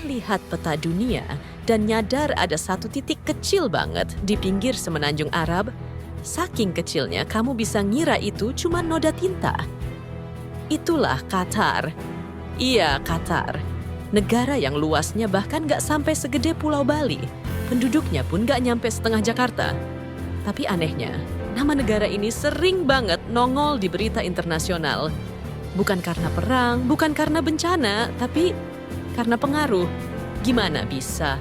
lihat peta dunia dan nyadar ada satu titik kecil banget di pinggir semenanjung Arab, saking kecilnya kamu bisa ngira itu cuma noda tinta. Itulah Qatar. Iya, Qatar. Negara yang luasnya bahkan nggak sampai segede Pulau Bali. Penduduknya pun nggak nyampe setengah Jakarta. Tapi anehnya, nama negara ini sering banget nongol di berita internasional. Bukan karena perang, bukan karena bencana, tapi karena pengaruh. Gimana bisa?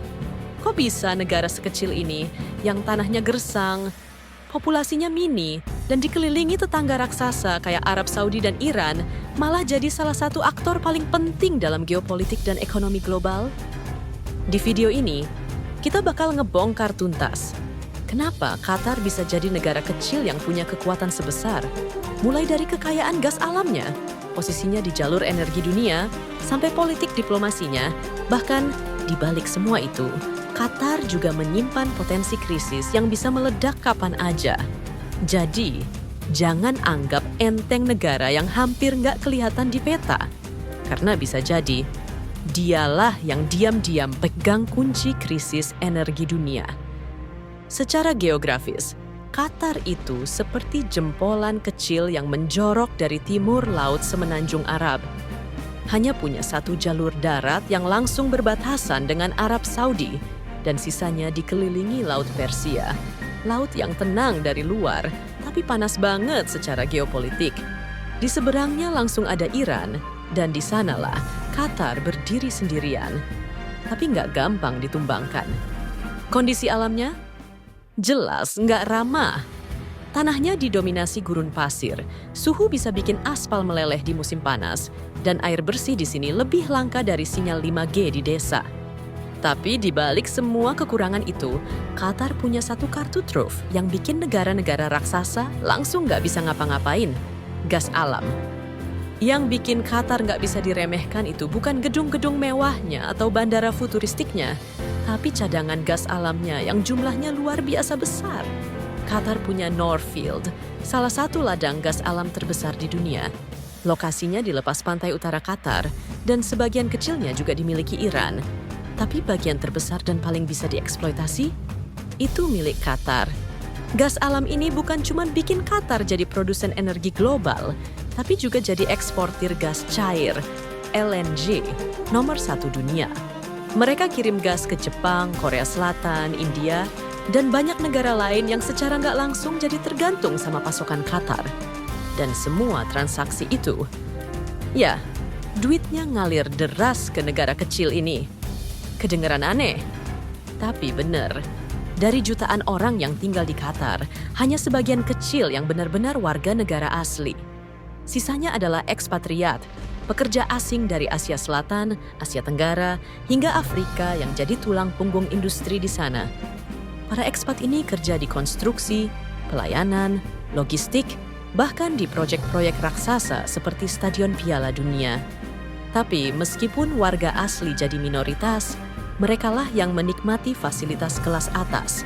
Kok bisa negara sekecil ini yang tanahnya gersang, populasinya mini, dan dikelilingi tetangga raksasa kayak Arab Saudi dan Iran, malah jadi salah satu aktor paling penting dalam geopolitik dan ekonomi global? Di video ini, kita bakal ngebongkar tuntas. Kenapa Qatar bisa jadi negara kecil yang punya kekuatan sebesar? Mulai dari kekayaan gas alamnya, posisinya di jalur energi dunia, sampai politik diplomasinya, bahkan di balik semua itu, Qatar juga menyimpan potensi krisis yang bisa meledak kapan aja. Jadi, jangan anggap enteng negara yang hampir nggak kelihatan di peta. Karena bisa jadi, dialah yang diam-diam pegang kunci krisis energi dunia. Secara geografis, Qatar itu seperti jempolan kecil yang menjorok dari timur laut semenanjung Arab. Hanya punya satu jalur darat yang langsung berbatasan dengan Arab Saudi, dan sisanya dikelilingi Laut Persia. Laut yang tenang dari luar, tapi panas banget secara geopolitik. Di seberangnya langsung ada Iran, dan di sanalah Qatar berdiri sendirian. Tapi nggak gampang ditumbangkan. Kondisi alamnya? Jelas nggak ramah. Tanahnya didominasi gurun pasir, suhu bisa bikin aspal meleleh di musim panas, dan air bersih di sini lebih langka dari sinyal 5G di desa. Tapi di balik semua kekurangan itu, Qatar punya satu kartu truf yang bikin negara-negara raksasa langsung nggak bisa ngapa-ngapain. Gas alam. Yang bikin Qatar nggak bisa diremehkan itu bukan gedung-gedung mewahnya atau bandara futuristiknya, tapi cadangan gas alamnya yang jumlahnya luar biasa besar. Qatar punya North Field, salah satu ladang gas alam terbesar di dunia. Lokasinya di lepas pantai utara Qatar, dan sebagian kecilnya juga dimiliki Iran. Tapi bagian terbesar dan paling bisa dieksploitasi, itu milik Qatar. Gas alam ini bukan cuma bikin Qatar jadi produsen energi global, tapi juga jadi eksportir gas cair, LNG, nomor 1 dunia. Mereka kirim gas ke Jepang, Korea Selatan, India, dan banyak negara lain yang secara nggak langsung jadi tergantung sama pasokan Qatar. Dan semua transaksi itu, ya, duitnya ngalir deras ke negara kecil ini. Kedengeran aneh, tapi bener. Dari jutaan orang yang tinggal di Qatar, hanya sebagian kecil yang benar-benar warga negara asli. Sisanya adalah ekspatriat, pekerja asing dari Asia Selatan, Asia Tenggara, hingga Afrika yang jadi tulang punggung industri di sana. Para ekspat ini kerja di konstruksi, pelayanan, logistik, bahkan di proyek-proyek raksasa seperti Stadion Piala Dunia. Tapi meskipun warga asli jadi minoritas, merekalah yang menikmati fasilitas kelas atas,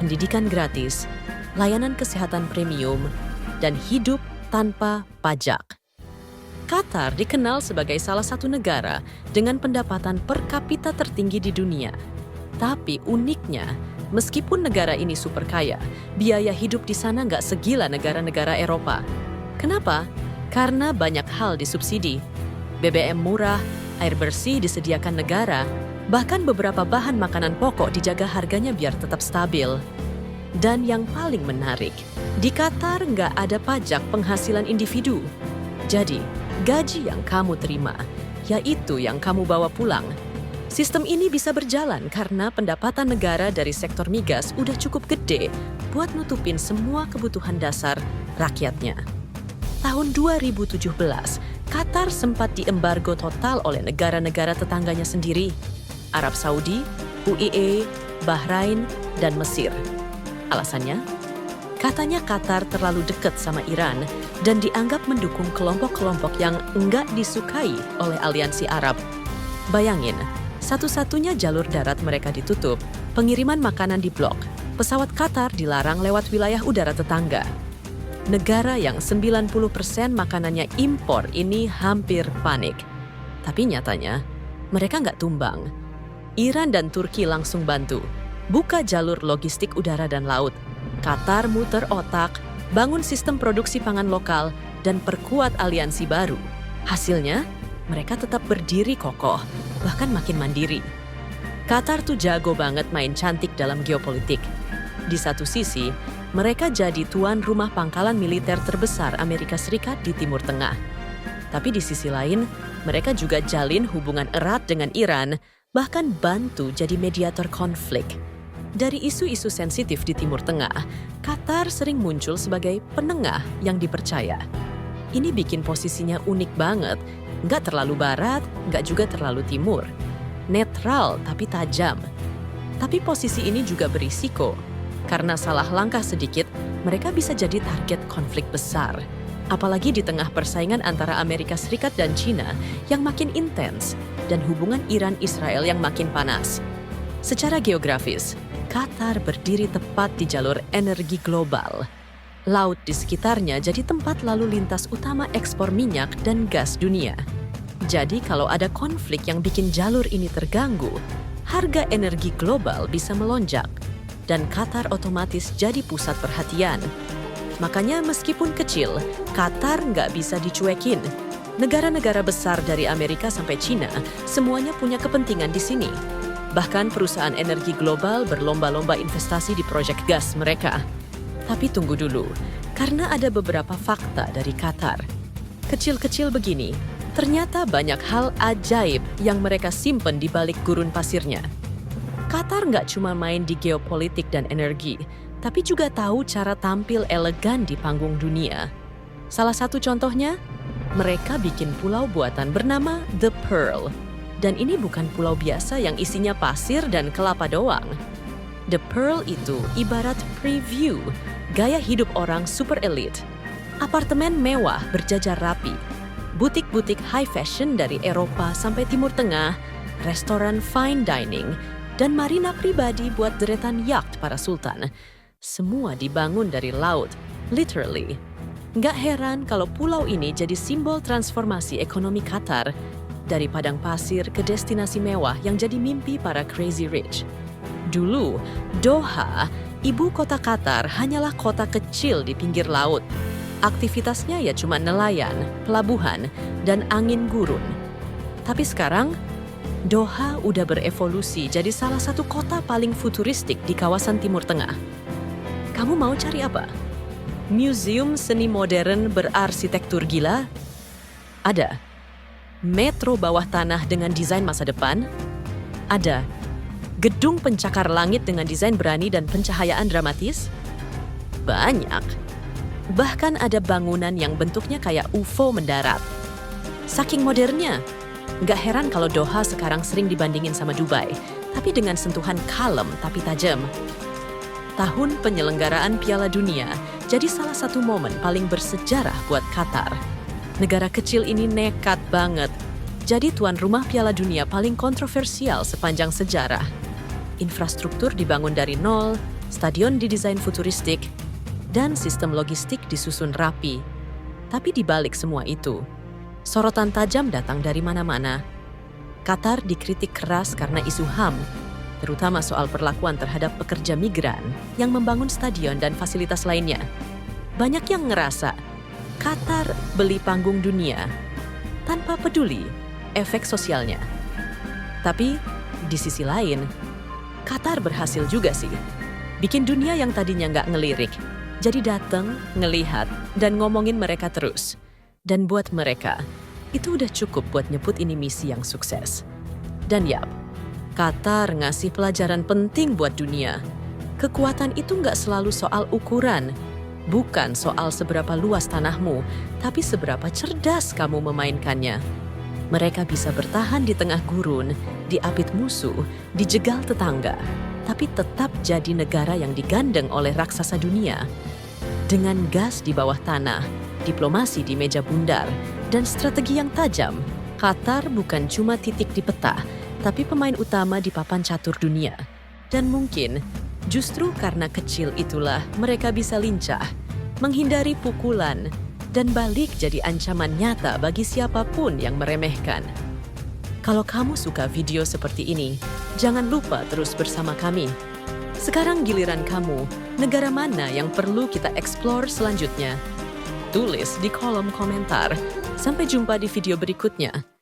pendidikan gratis, layanan kesehatan premium, dan hidup tanpa pajak. Qatar dikenal sebagai salah satu negara dengan pendapatan per kapita tertinggi di dunia. Tapi uniknya, meskipun negara ini super kaya, biaya hidup di sana nggak segila negara-negara Eropa. Kenapa? Karena banyak hal disubsidi. BBM murah, air bersih disediakan negara, bahkan beberapa bahan makanan pokok dijaga harganya biar tetap stabil. Dan yang paling menarik, di Qatar nggak ada pajak penghasilan individu. Jadi, gaji yang kamu terima, yaitu yang kamu bawa pulang. Sistem ini bisa berjalan karena pendapatan negara dari sektor migas udah cukup gede buat nutupin semua kebutuhan dasar rakyatnya. Tahun 2017, Qatar sempat diembargo total oleh negara-negara tetangganya sendiri. Arab Saudi, UAE, Bahrain, dan Mesir. Alasannya? Katanya Qatar terlalu dekat sama Iran dan dianggap mendukung kelompok-kelompok yang enggak disukai oleh aliansi Arab. Bayangin, satu-satunya jalur darat mereka ditutup, pengiriman makanan diblok, pesawat Qatar dilarang lewat wilayah udara tetangga. Negara yang 90% makanannya impor ini hampir panik. Tapi nyatanya, mereka nggak tumbang. Iran dan Turki langsung bantu. Buka jalur logistik udara dan laut. Qatar muter otak, bangun sistem produksi pangan lokal, dan perkuat aliansi baru. Hasilnya, mereka tetap berdiri kokoh, bahkan makin mandiri. Qatar tuh jago banget main cantik dalam geopolitik. Di satu sisi, mereka jadi tuan rumah pangkalan militer terbesar Amerika Serikat di Timur Tengah. Tapi di sisi lain, mereka juga jalin hubungan erat dengan Iran, bahkan bantu jadi mediator konflik. Dari isu-isu sensitif di Timur Tengah, Qatar sering muncul sebagai penengah yang dipercaya. Ini bikin posisinya unik banget, nggak terlalu barat, nggak juga terlalu timur. Netral tapi tajam. Tapi posisi ini juga berisiko, karena salah langkah sedikit, mereka bisa jadi target konflik besar. Apalagi di tengah persaingan antara Amerika Serikat dan China yang makin intens, dan hubungan Iran-Israel yang makin panas. Secara geografis, Qatar berdiri tepat di jalur energi global. Laut di sekitarnya jadi tempat lalu lintas utama ekspor minyak dan gas dunia. Jadi kalau ada konflik yang bikin jalur ini terganggu, harga energi global bisa melonjak, dan Qatar otomatis jadi pusat perhatian. Makanya meskipun kecil, Qatar nggak bisa dicuekin. Negara-negara besar dari Amerika sampai China, semuanya punya kepentingan di sini. Bahkan perusahaan energi global berlomba-lomba investasi di proyek gas mereka. Tapi tunggu dulu, karena ada beberapa fakta dari Qatar. Kecil-kecil begini, ternyata banyak hal ajaib yang mereka simpen di balik gurun pasirnya. Qatar nggak cuma main di geopolitik dan energi, tapi juga tahu cara tampil elegan di panggung dunia. Salah satu contohnya, mereka bikin pulau buatan bernama The Pearl. Dan ini bukan pulau biasa yang isinya pasir dan kelapa doang. The Pearl itu ibarat preview gaya hidup orang super elite. Apartemen mewah berjajar rapi, butik-butik high fashion dari Eropa sampai Timur Tengah, restoran fine dining, dan marina pribadi buat deretan yacht para sultan. Semua dibangun dari laut, literally. Nggak heran kalau pulau ini jadi simbol transformasi ekonomi Qatar, dari padang pasir ke destinasi mewah yang jadi mimpi para crazy rich. Dulu, Doha, ibu kota Qatar, hanyalah kota kecil di pinggir laut. Aktivitasnya ya cuma nelayan, pelabuhan, dan angin gurun. Tapi sekarang, Doha udah berevolusi jadi salah satu kota paling futuristik di kawasan Timur Tengah. Kamu mau cari apa? Museum seni modern berarsitektur gila? Ada. Metro bawah tanah dengan desain masa depan? Ada. Gedung pencakar langit dengan desain berani dan pencahayaan dramatis? Banyak. Bahkan ada bangunan yang bentuknya kayak UFO mendarat. Saking modernnya, nggak heran kalau Doha sekarang sering dibandingin sama Dubai, tapi dengan sentuhan kalem tapi tajam. Tahun penyelenggaraan Piala Dunia jadi salah satu momen paling bersejarah buat Qatar. Negara kecil ini nekat banget, jadi tuan rumah Piala Dunia paling kontroversial sepanjang sejarah. Infrastruktur dibangun dari nol, stadion didesain futuristik, dan sistem logistik disusun rapi. Tapi di balik semua itu, sorotan tajam datang dari mana-mana. Qatar dikritik keras karena isu HAM, terutama soal perlakuan terhadap pekerja migran yang membangun stadion dan fasilitas lainnya. Banyak yang ngerasa Qatar beli panggung dunia tanpa peduli efek sosialnya. Tapi di sisi lain, Qatar berhasil juga sih. Bikin dunia yang tadinya nggak ngelirik, jadi dateng, ngelihat, dan ngomongin mereka terus. Dan buat mereka, itu udah cukup buat nyebut ini misi yang sukses. Dan yap, Qatar ngasih pelajaran penting buat dunia. Kekuatan itu nggak selalu soal ukuran, bukan soal seberapa luas tanahmu, tapi seberapa cerdas kamu memainkannya. Mereka bisa bertahan di tengah gurun, diapit musuh, dijegal tetangga, tapi tetap jadi negara yang digandeng oleh raksasa dunia. Dengan gas di bawah tanah, diplomasi di meja bundar, dan strategi yang tajam, Qatar bukan cuma titik di peta, tapi pemain utama di papan catur dunia. Dan mungkin, justru karena kecil itulah mereka bisa lincah, menghindari pukulan, dan balik jadi ancaman nyata bagi siapapun yang meremehkan. Kalau kamu suka video seperti ini, jangan lupa terus bersama kami. Sekarang giliran kamu, negara mana yang perlu kita explore selanjutnya? Tulis di kolom komentar. Sampai jumpa di video berikutnya.